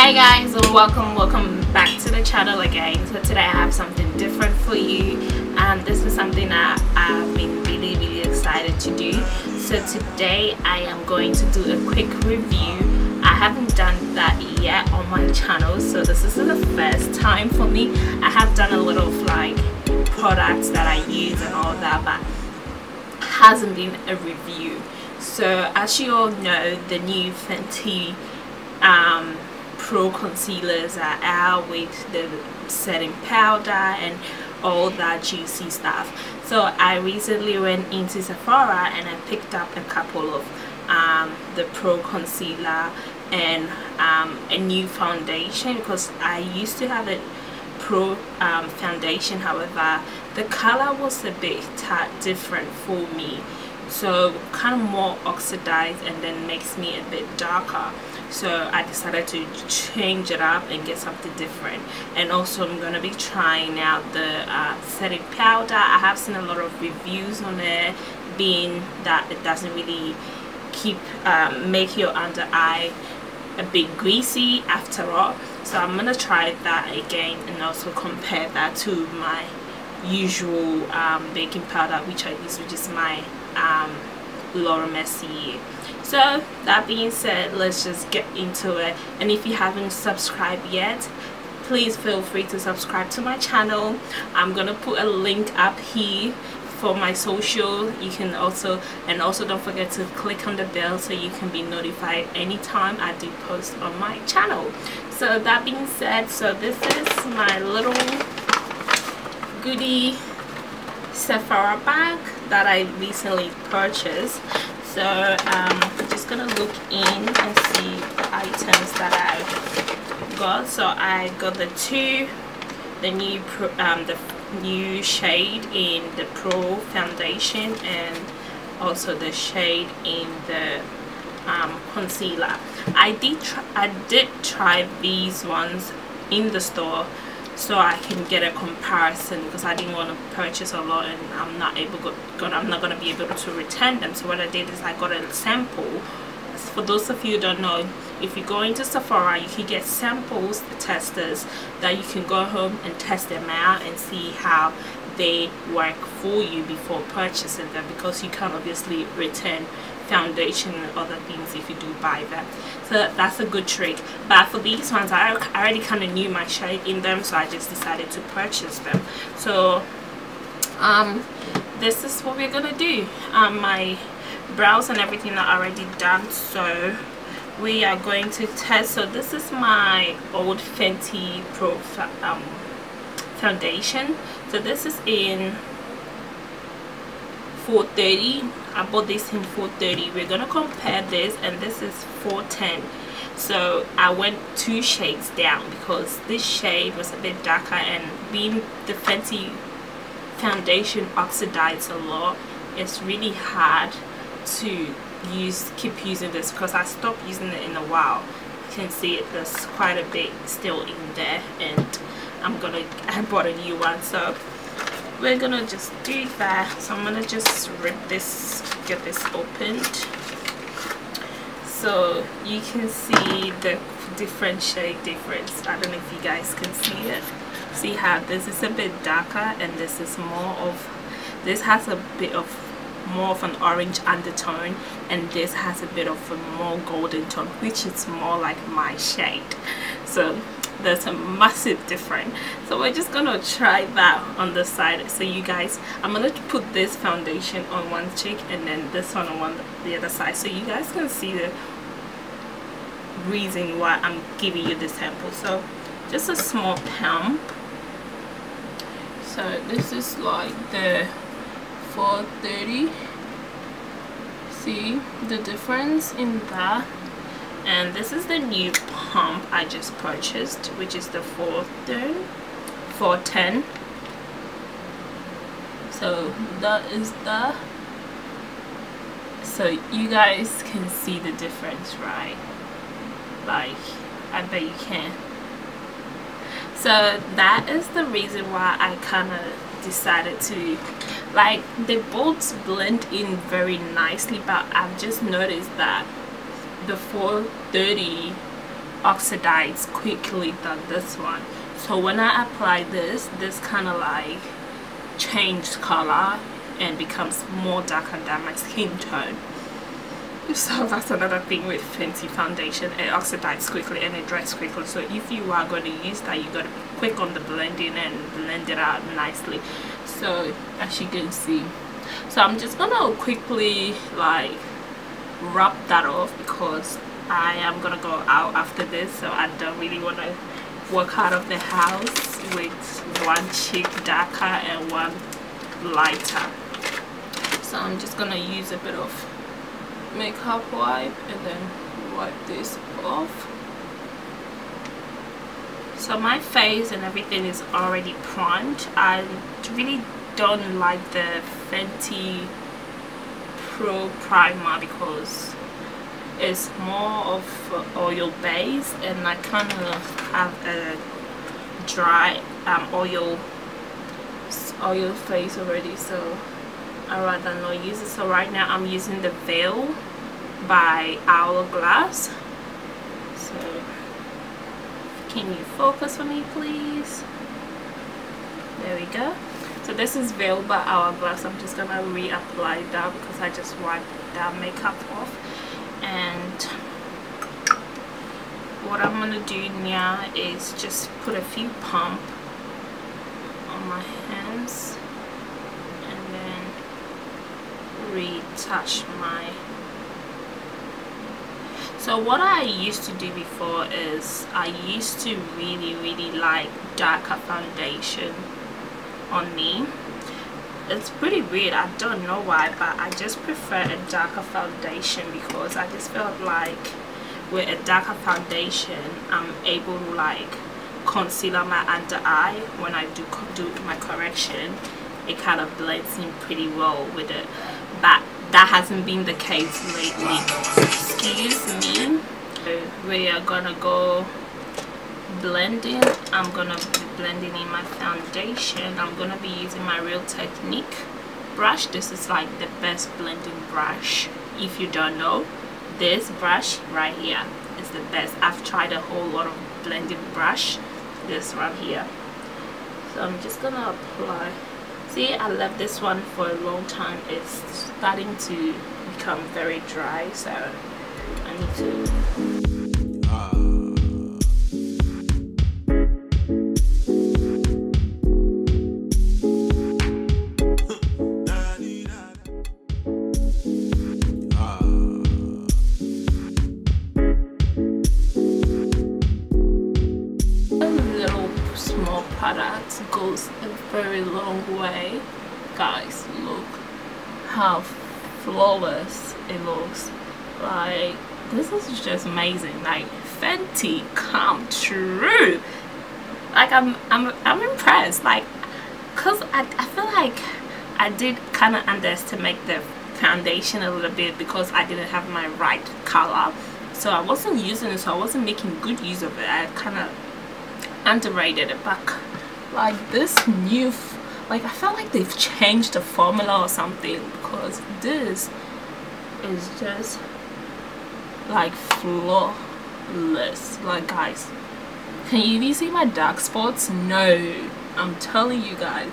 Hi guys, and welcome back to the channel again. So today I have something different for you, and this is something that I've been really excited to do. So today I am going to do a quick review. I haven't done that yet on my channel, so this is the first time for me. I have done a lot of like products that I use and all that, but hasn't been a review. So as you all know, the new Fenty Pro concealers are out with the setting powder and all that juicy stuff. So I recently went into Sephora and I picked up a couple of the Pro concealer and a new foundation, because I used to have a Pro foundation. However, the color was a bit different for me, so kind of more oxidized and then makes me a bit darker. So I decided to change it up and get something different. And also I'm going to be trying out the setting powder. I have seen a lot of reviews on it, being that it doesn't really keep make your under eye a bit greasy after all. So I'm going to try that again and also compare that to my usual baking powder which I use, which is my Laura Mercier. So that being said, let's just get into it. And if you haven't subscribed yet, please feel free to subscribe to my channel. I'm gonna put a link up here for my social. You can also don't forget to click on the bell so you can be notified anytime I do post on my channel. So that being said, so this is my little goodie Sephora bag that I recently purchased. So I'm just gonna look in and see the items that I got. So I got the new shade in the Pro foundation and also the shade in the concealer. I did try these ones in the store so I can get a comparison, because I didn't want to purchase a lot and I'm not going to be able to return them. So what I did is I got a sample. For those of you who don't know, if you go into Sephora, you can get samples, testers, that you can go home and test them out and see how they work for you before purchasing them, because you can obviously return foundation and other things if you do buy them. So that's a good trick. But for these ones, I already kind of knew my shade in them, so I just decided to purchase them. So this is what we're gonna do. My brows and everything are already done, so we are going to test. So this is my old Fenty Pro foundation. So this is in 430. I bought this in 430. We're gonna compare this, and this is 410. So I went 2 shades down because this shade was a bit darker, and being the Fenty foundation oxidized a lot, it's really hard to keep using this, because I stopped using it in a while. You can see it, there's quite a bit still in there, and I bought a new one. So we're gonna just do that. So I'm gonna just get this opened so you can see the different shade difference. I don't know if you guys can see it. See how this is a bit darker and this is this has a bit of more of an orange undertone, and this has a bit of a more golden tone, which is more like my shade. So there's a massive difference. So we're just gonna try that on the side. So you guys, I'm gonna put this foundation on one cheek and then this one on the other side, so you guys can see the reason why I'm giving you this sample. So just a small pump. So this is like the 430. See the difference in that? And this is the new pump I just purchased, which is the 410. So that is that. So you guys can see the difference, right? Like, I bet you can. So that is the reason why I kind of decided to, like, they both blend in very nicely, but I've just noticed that the 430 oxidize quickly than this one. So when I apply this kind of like changed color and becomes more darker than my skin tone. So that's another thing with Fenty foundation, it oxidizes quickly and it dries quickly. So if you are going to use that, you got to be quick on the blending and blend it out nicely. So as you can see, so I'm just gonna quickly like rub that off because I am gonna go out after this, so I don't really want to walk out of the house with one cheek darker and one lighter. So I'm just gonna use a bit of makeup wipe and then wipe this off. So my face and everything is already primed. I really don't like the Fenty Pro Primer because it's more of oil base, and I kind of have a dry oil face already, so I rather not use it. So right now I'm using the Veil by Hourglass. So can you focus for me please? There we go. So this is Veil by Hourglass. I'm just gonna reapply that because I just wiped that makeup off. And what I'm gonna do now is just put a few pump on my hands and then retouch my. So what I used to do before is I used to really like darker foundation on me. It's pretty weird, I don't know why, but I just prefer a darker foundation because I just felt like with a darker foundation I'm able to like concealer my under eye when I do my correction. It kind of blends in pretty well with it, but that hasn't been the case lately. Excuse me. We are gonna go blending. I'm gonna be blending in my foundation. I'm gonna be using my Real Technique brush. This is like the best blending brush. If you don't know, this brush right here is the best. I've tried a whole lot of blending brush. This right here. So I'm just gonna apply. See, I left this one for a long time. It's starting to become very dry, so I need to. Product goes a very long way. Guys, look how flawless it looks. Like, this is just amazing. Like, Fenty come true. Like, I'm impressed. Like, cause I feel like I did kind of underestimate the foundation a little bit because I didn't have my right color, so I wasn't using it, so I wasn't making good use of it. I kind of underrated it. But like this new, like I felt like they've changed the formula or something, because this is just like flawless. Like, guys, can you even see my dark spots? No, I'm telling you guys,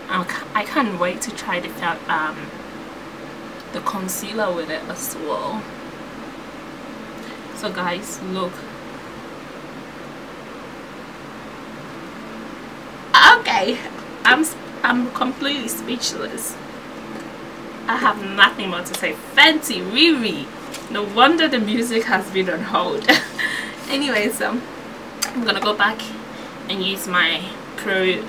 I can't wait to try the concealer with it as well. So guys, look. Okay, I'm completely speechless. I have nothing more to say. Fenty, Riri. No wonder the music has been on hold. Anyway, so I'm gonna go back and use my Pro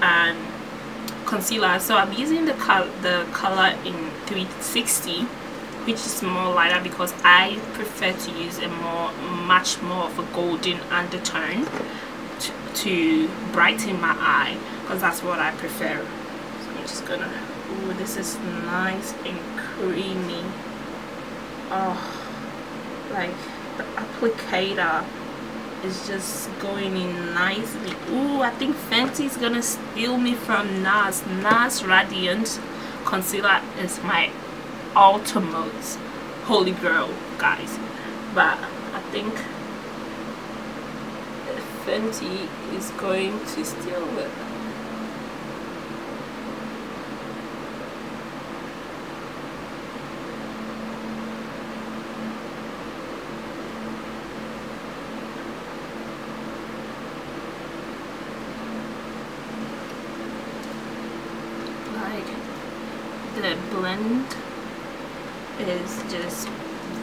concealer. So I'm using the color in 360, which is more lighter because I prefer to use a much more of a golden undertone to brighten my eye, because that's what I prefer. So I'm just gonna, ooh, this is nice and creamy. Oh, like the applicator is just going in nicely. Ooh, I think Fenty is gonna steal me from NARS. NARS Radiant Concealer is my ultimate holy grail, guys. But I think Fenty is going to steal it. The blend is just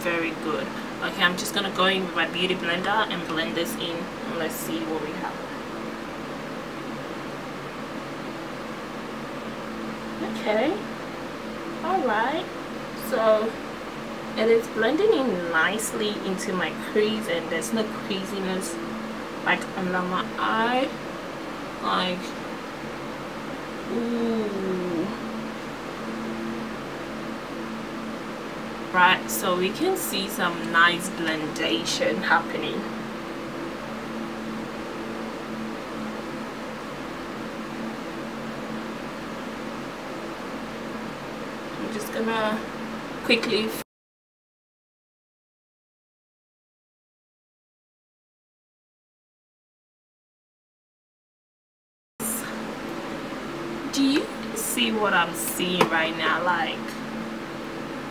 very good. Okay, I'm just gonna go in with my beauty blender and blend this in, and let's see what we have. Okay, alright, so it is blending in nicely into my crease, and there's no creasiness like under my eye. Like, ooh. Right, so we can see some nice blendation happening. I'm just gonna quickly do you see what I'm seeing right now? Like,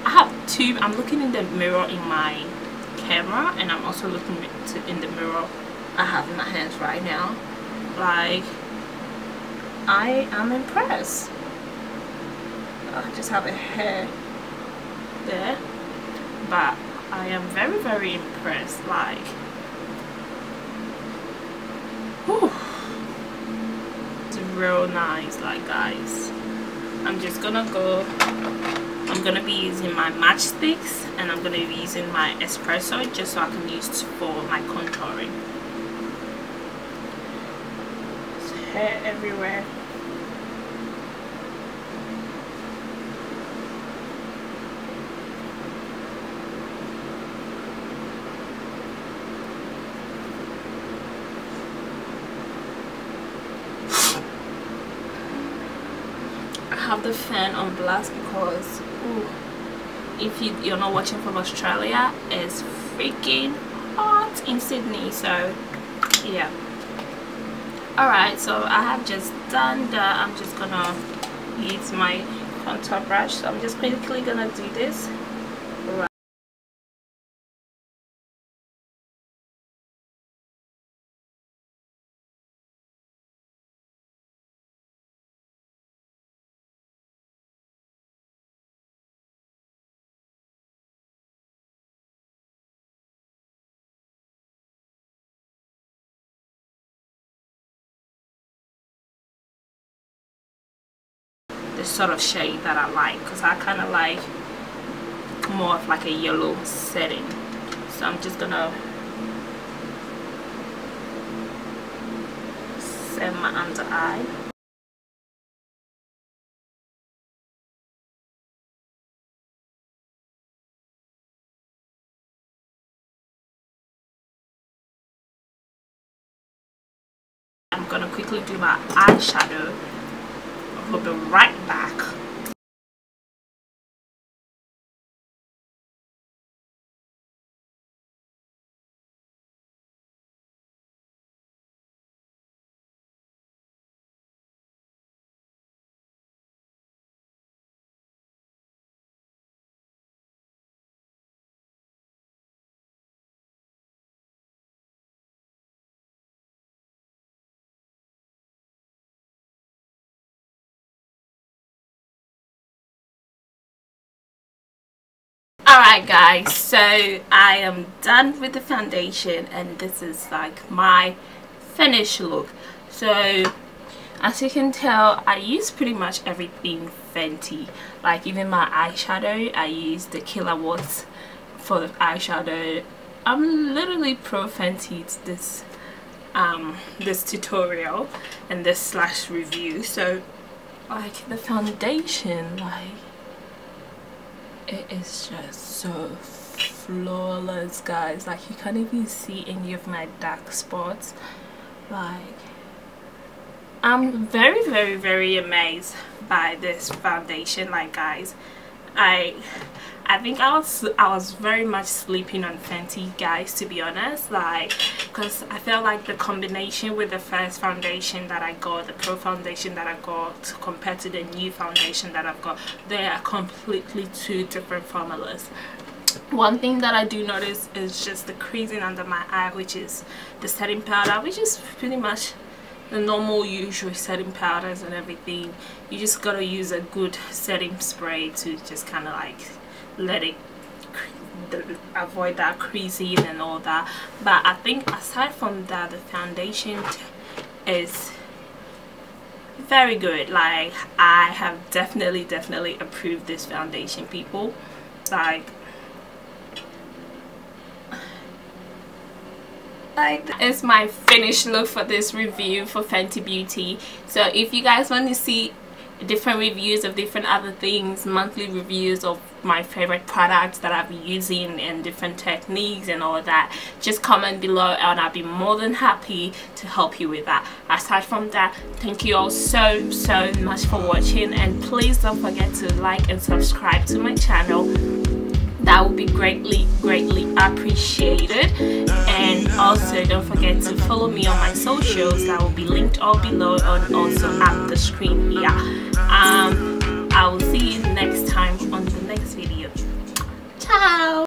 I have two. I'm looking in the mirror in my camera, and I'm also looking in the mirror I have in my hands right now. Like, I am impressed. I just have a hair there, but I am very, very impressed. Like, whew, it's real nice. Like, guys, I'm just gonna go. I'm going to be using my matchsticks, and I'm going to be using my espresso just so I can use for my contouring. There's hair everywhere. I have the fan on blast because if you're not watching from Australia, it's freaking hot in Sydney. So yeah, alright, so I have just done that. I'm just gonna use my contour brush, so I'm just quickly gonna do this. The sort of shade that I like, because I kind of like more of like a yellow setting. So I'm just gonna set my under eye. I'm gonna quickly do my eyeshadow. We'll be right back. Alright guys, so I am done with the foundation, and this is like my finished look. So as you can tell, I use pretty much everything Fenty. Like, even my eyeshadow, I use the kilowatts for the eyeshadow. I'm literally pro Fenty this this tutorial and this slash review. So like the foundation, like, it is just so flawless, guys. Like, you can't even see any of my dark spots. Like, I'm very, very, very amazed by this foundation. Like, guys, I I think I was very much sleeping on Fenty, guys, to be honest, like, because I felt like the combination with the first foundation that I got, the Pro foundation that I got, compared to the new foundation that I've got, they are completely two different formulas. One thing that I do notice is just the creasing under my eye, which is the setting powder, which is pretty much the normal usual setting powders and everything. You just gotta use a good setting spray to just kind of like let it avoid that creasing and all that. But I think aside from that, the foundation is very good. Like, I have definitely approved this foundation, people. Like it's my finished look for this review for Fenty Beauty. So if you guys want to see different reviews of different other things, monthly reviews of my favorite products that I've been using and different techniques and all that, just comment below and I'll be more than happy to help you with that. Aside from that, thank you all so much for watching, and please don't forget to like and subscribe to my channel. That would be greatly appreciated. And also don't forget to follow me on my socials that will be linked all below and also at the screen here. I will see you next time on the next video. Ciao.